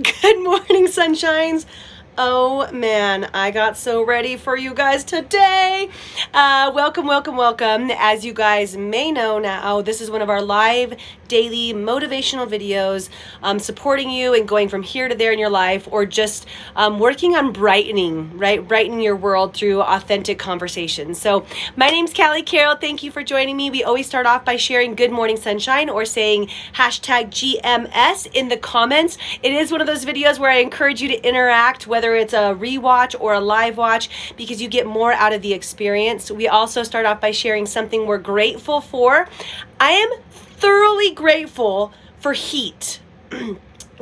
Good morning, sunshines. Oh man, I got so ready for you guys today. Welcome, welcome, welcome. As you guys may know now, this is one of our live daily motivational videos supporting you and going from here to there in your life, or just working on brightening, right? Brightening your world through authentic conversations. So my name's Caley Carroll. Thank you for joining me. We always start off by sharing good morning sunshine or saying hashtag GMS in the comments. It is one of those videos where I encourage you to interact, whether it's a rewatch or a live watch, because you get more out of the experience. We also start off by sharing something we're grateful for. I am thoroughly grateful for heat.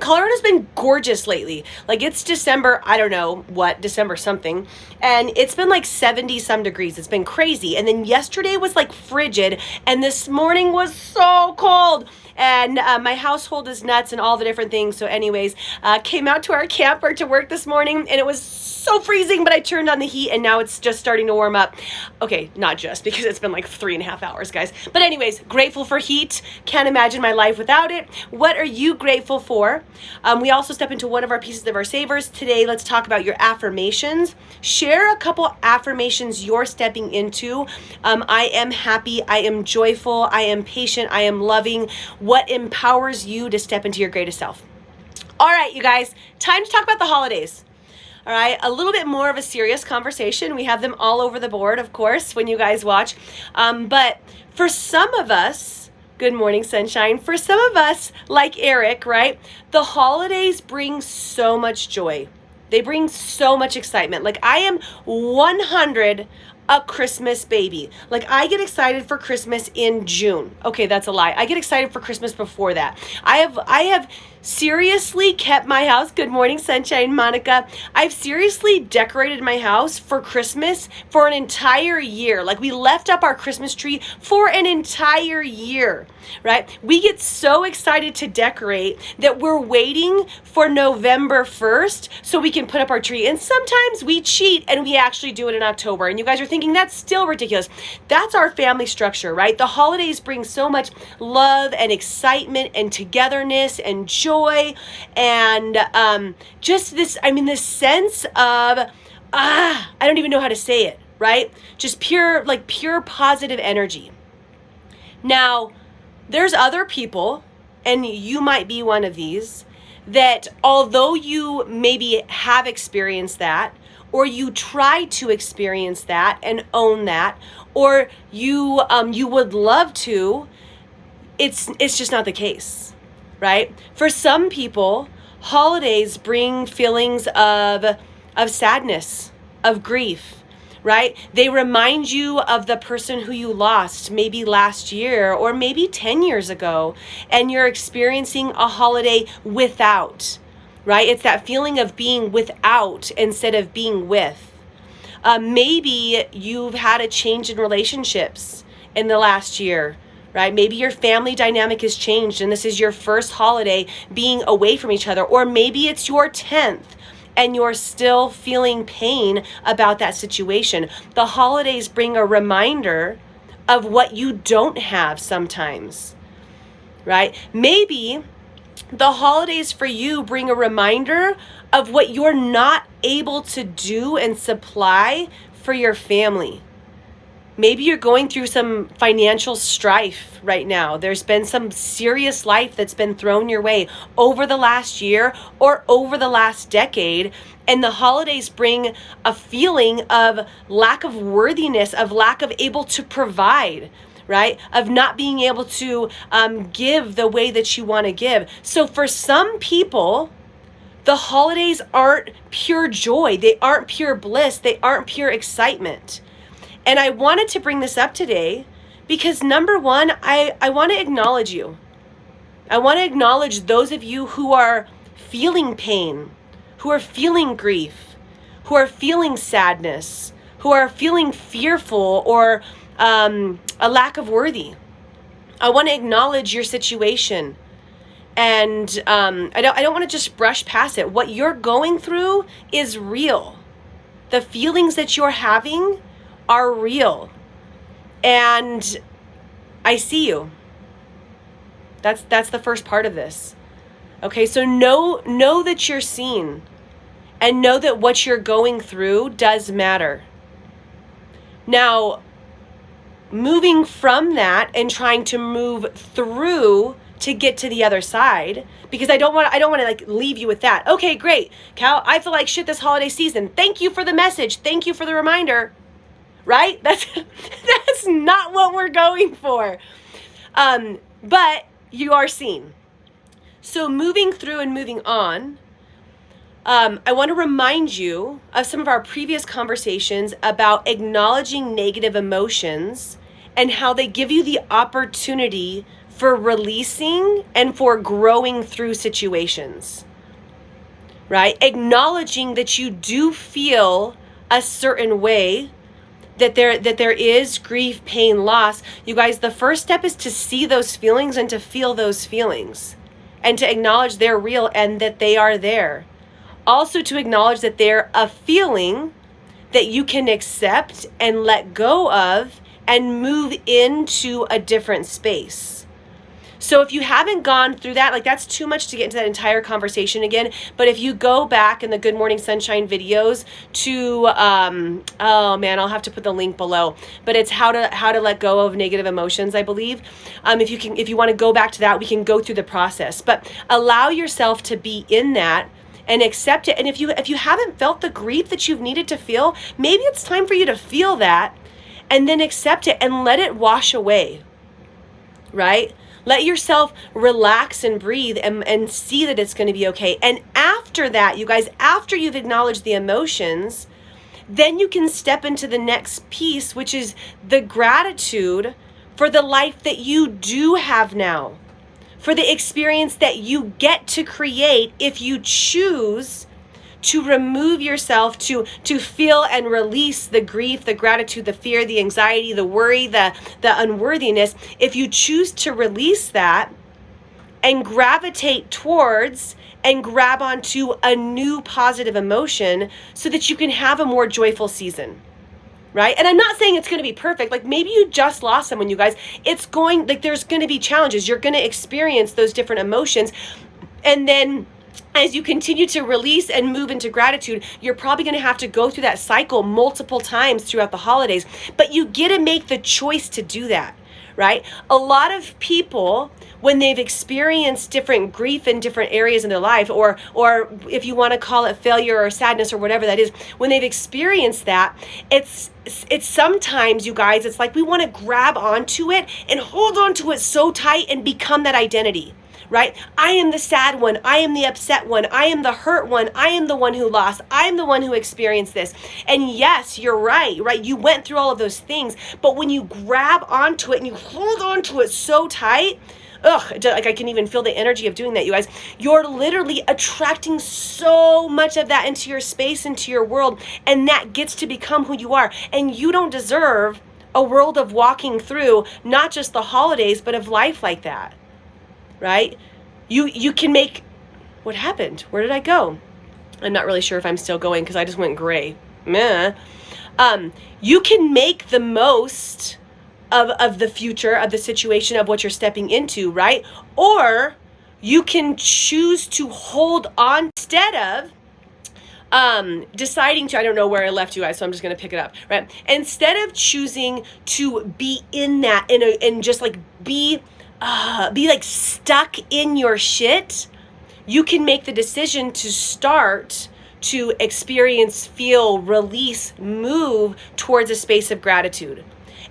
Colorado's been gorgeous lately. Like, it's December, I don't know what, December something, and it's been like 70 some degrees. It's been crazy. And then yesterday was like frigid, and this morning was so cold. And my household is nuts and all the different things. So anyways, came out to our camper to work this morning, and it was so freezing, but I turned on the heat and now it's just starting to warm up. Okay, not just, because it's been like 3.5 hours, guys. But anyways, grateful for heat. Can't imagine my life without it. What are you grateful for? We also step into one of our pieces of our savers. Today, let's talk about your affirmations. Share a couple affirmations you're stepping into. I am happy. I am joyful. I am patient. I am loving. What empowers you to step into your greatest self? All right, you guys, time to talk about the holidays. All right, a little bit more of a serious conversation. We have them all over the board, of course, when you guys watch. But for some of us, good morning, sunshine. For some of us, like Eric, right, the holidays bring so much joy. They bring so much excitement. Like, I am 100 a Christmas baby. Like, I get excited for Christmas in June. Okay, that's a lie. I get excited for Christmas before that. I have seriously kept my house. Good morning, sunshine, Monica. I've seriously decorated my house for Christmas for an entire year. Like, we left up our Christmas tree for an entire year, right? We get so excited to decorate that we're waiting for November 1st so we can put up our tree. And sometimes we cheat and we actually do it in October. And you guys are thinking that's still ridiculous. That's our family structure, right? The holidays bring so much love and excitement and togetherness and joy and just this, this sense of, I don't even know how to say it, right? Just pure positive energy. Now, there's other people, and you might be one of these, that although you maybe have experienced that, or you try to experience that and own that, or you would love to, it's just not the case, right? For some people, holidays bring feelings of sadness, of grief, right? They remind you of the person who you lost maybe last year or maybe 10 years ago, and you're experiencing a holiday without, right? It's that feeling of being without instead of being with. Maybe you've had a change in relationships in the last year, right? Maybe your family dynamic has changed and this is your first holiday being away from each other, or maybe it's your 10th and you're still feeling pain about that situation. The holidays bring a reminder of what you don't have sometimes, right? Maybe the holidays for you bring a reminder of what you're not able to do and supply for your family. Maybe you're going through some financial strife right now. There's been some serious life that's been thrown your way over the last year or over the last decade. And the holidays bring a feeling of lack of worthiness, of lack of able to provide, right? Of not being able to give the way that you want to give. So for some people, the holidays aren't pure joy. They aren't pure bliss. They aren't pure excitement. And I wanted to bring this up today because, number one, I want to acknowledge you. I want to acknowledge those of you who are feeling pain, who are feeling grief, who are feeling sadness, who are feeling fearful or a lack of worthy. I want to acknowledge your situation. And I don't want to just brush past it. What you're going through is real. The feelings that you're having are real. And I see you. That's the first part of this. Okay, so know that you're seen, and know that what you're going through does matter. Now, moving from that and trying to move through to get to the other side, because I don't want to like leave you with that. Okay, great, Cal, I feel like shit this holiday season. Thank you for the message. Thank you for the reminder. Right? That's not what we're going for. But you are seen. So moving through and moving on, I want to remind you of some of our previous conversations about acknowledging negative emotions and how they give you the opportunity for releasing and for growing through situations, right? Acknowledging that you do feel a certain way, that there is grief, pain, loss. You guys, the first step is to see those feelings and to feel those feelings and to acknowledge they're real and that they are there. Also to acknowledge that they're a feeling that you can accept and let go of and move into a different space. So if you haven't gone through that, like that's too much to get into that entire conversation again. But if you go back in the Good Morning Sunshine videos to, oh man, I'll have to put the link below. But it's how to let go of negative emotions, I believe. If you want to go back to that, we can go through the process. But allow yourself to be in that and accept it. And if you haven't felt the grief that you've needed to feel, maybe it's time for you to feel that and then accept it and let it wash away, right? Let yourself relax and breathe and see that it's going to be okay. And after that, you guys, after you've acknowledged the emotions, then you can step into the next piece, which is the gratitude for the life that you do have now, for the experience that you get to create if you choose to remove yourself, to feel and release the grief, the gratitude, the fear, the anxiety, the worry, the unworthiness. If you choose to release that and gravitate towards and grab onto a new positive emotion so that you can have a more joyful season, right? And I'm not saying it's going to be perfect. Like maybe you just lost someone, you guys. It's going, like there's going to be challenges. You're going to experience those different emotions. And then as you continue to release and move into gratitude, you're probably going to have to go through that cycle multiple times throughout the holidays. But you get to make the choice to do that, right? A lot of people, when they've experienced different grief in different areas in their life, or if you want to call it failure or sadness or whatever that is, when they've experienced that, it's sometimes, you guys, it's like we want to grab onto it and hold on to it so tight and become that identity. Right? I am the sad one. I am the upset one. I am the hurt one. I am the one who lost. I am the one who experienced this. And yes, you're right? You went through all of those things. But when you grab onto it and you hold onto it so tight, like I can even feel the energy of doing that, you guys. You're literally attracting so much of that into your space, into your world. And that gets to become who you are. And you don't deserve a world of walking through not just the holidays, but of life like that. Right? You can make, what happened? Where did I go? I'm not really sure if I'm still going because I just went gray. Meh. You can make the most of the future, of the situation, of what you're stepping into, right? Or you can choose to hold on instead of deciding to, I don't know where I left you guys, so I'm just going to pick it up, right? Instead of choosing to be in that and just like be like stuck in your shit, you can make the decision to start to experience, feel, release, move towards a space of gratitude.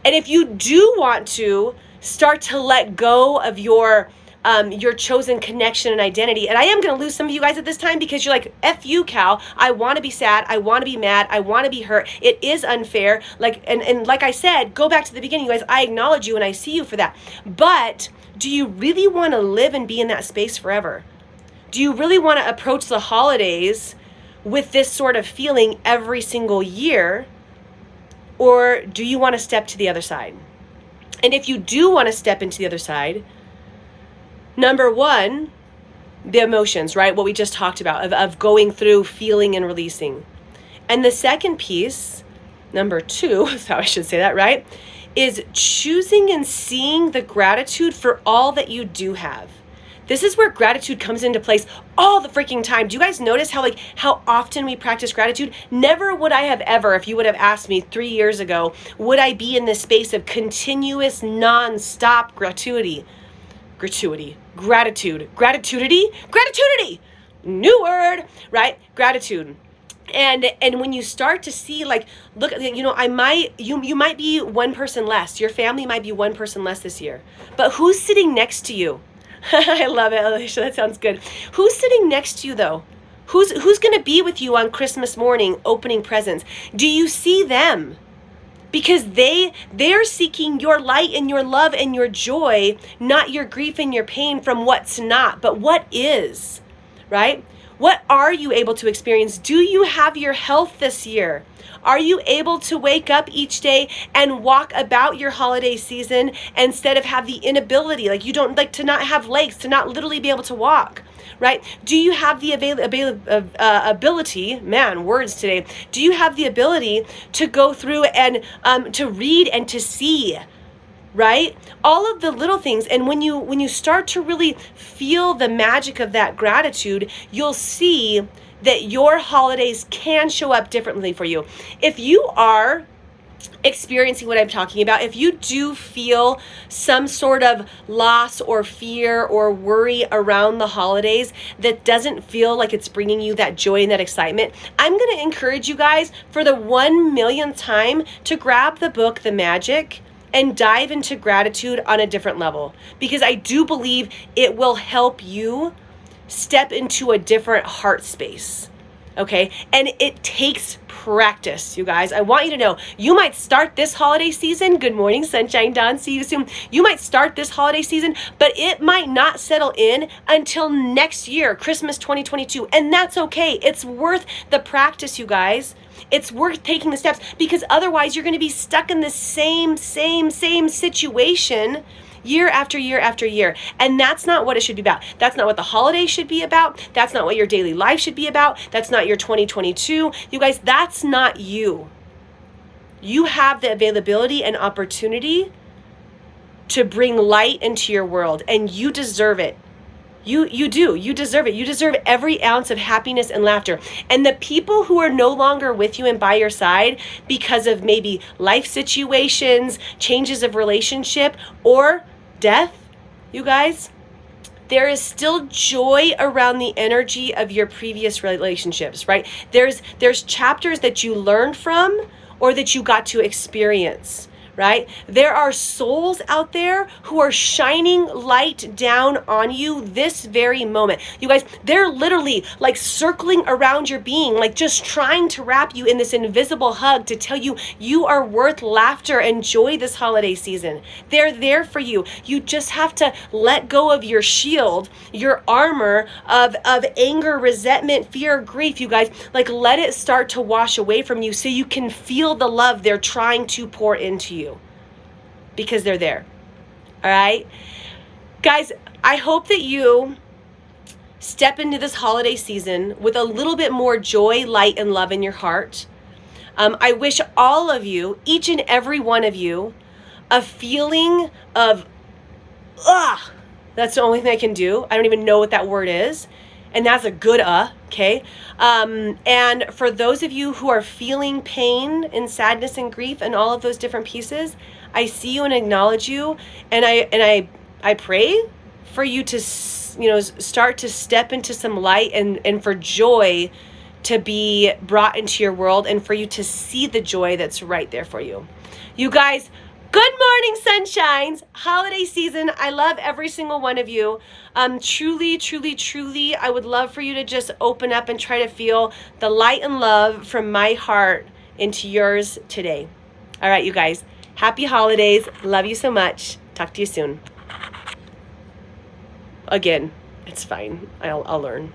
And if you do want to start to let go of your chosen connection and identity, and I am going to lose some of you guys at this time because you're like, F you, Cal, I want to be sad, I want to be mad, I want to be hurt, it is unfair, like, and like I said, go back to the beginning, you guys, I acknowledge you and I see you for that, but do you really want to live and be in that space forever? Do you really want to approach the holidays with this sort of feeling every single year? Or do you want to step to the other side? And if you do want to step into the other side, number one, the emotions, right? What we just talked about of going through, feeling and releasing. And the second piece, number two, is how I should say that, right? Is choosing and seeing the gratitude for all that you do have. This is where gratitude comes into place all the freaking time. Do you guys notice how often we practice gratitude? Never would I have ever, if you would have asked me 3 years ago, would I be in this space of continuous, non-stop gratitude, new word, right? Gratitude. And when you start to see, like, look, you know, you might be one person less. Your family might be one person less this year. But who's sitting next to you? I love it, Alicia. That sounds good. Who's sitting next to you, though? Who's going to be with you on Christmas morning opening presents? Do you see them? Because they're seeking your light and your love and your joy, not your grief and your pain from what's not, but what is, right? What are you able to experience? Do you have your health this year? Are you able to wake up each day and walk about your holiday season instead of have the inability, like you don't, like to not have legs, to not literally be able to walk, right? Do you have the ability, man, words today. Do you have the ability to go through and to read and to see, right? All of the little things. And when you start to really feel the magic of that gratitude, you'll see that your holidays can show up differently for you. If you are experiencing what I'm talking about, if you do feel some sort of loss or fear or worry around the holidays that doesn't feel like it's bringing you that joy and that excitement, I'm going to encourage you guys for the 1 millionth time to grab the book, The Magic, and dive into gratitude on a different level, because I do believe it will help you step into a different heart space, okay? And it takes practice, you guys. I want you to know, you might start this holiday season, good morning, Sunshine Dawn, see you soon. You might start this holiday season, but it might not settle in until next year, Christmas 2022, and that's okay. It's worth the practice, you guys. It's worth taking the steps, because otherwise you're going to be stuck in the same situation year after year after year. And that's not what it should be about. That's not what the holidays should be about. That's not what your daily life should be about. That's not your 2022. You guys, that's not you. You have the availability and opportunity to bring light into your world, and you deserve it. You do. You deserve it. You deserve every ounce of happiness and laughter. And the people who are no longer with you and by your side because of maybe life situations, changes of relationship, or death, you guys, there is still joy around the energy of your previous relationships, right? There's chapters that you learned from or that you got to experience, right? There are souls out there who are shining light down on you this very moment. You guys, they're literally like circling around your being, like just trying to wrap you in this invisible hug to tell you you are worth laughter and joy this holiday season. They're there for you. You just have to let go of your shield, your armor of anger, resentment, fear, grief, you guys. Like, let it start to wash away from you so you can feel the love they're trying to pour into you. Because they're there. All right? Guys, I hope that you step into this holiday season with a little bit more joy, light, and love in your heart. I wish all of you, each and every one of you, a feeling of, that's the only thing I can do. I don't even know what that word is. And that's a good okay? And for those of you who are feeling pain and sadness and grief and all of those different pieces, I see you and acknowledge you, and I pray for you to, you know, start to step into some light and for joy to be brought into your world, and for you to see the joy that's right there for you. You guys, good morning, sunshines. Holiday season. I love every single one of you. Truly, I would love for you to just open up and try to feel the light and love from my heart into yours today. All right, you guys. Happy holidays. Love you so much. Talk to you soon. Again, it's fine. I'll learn.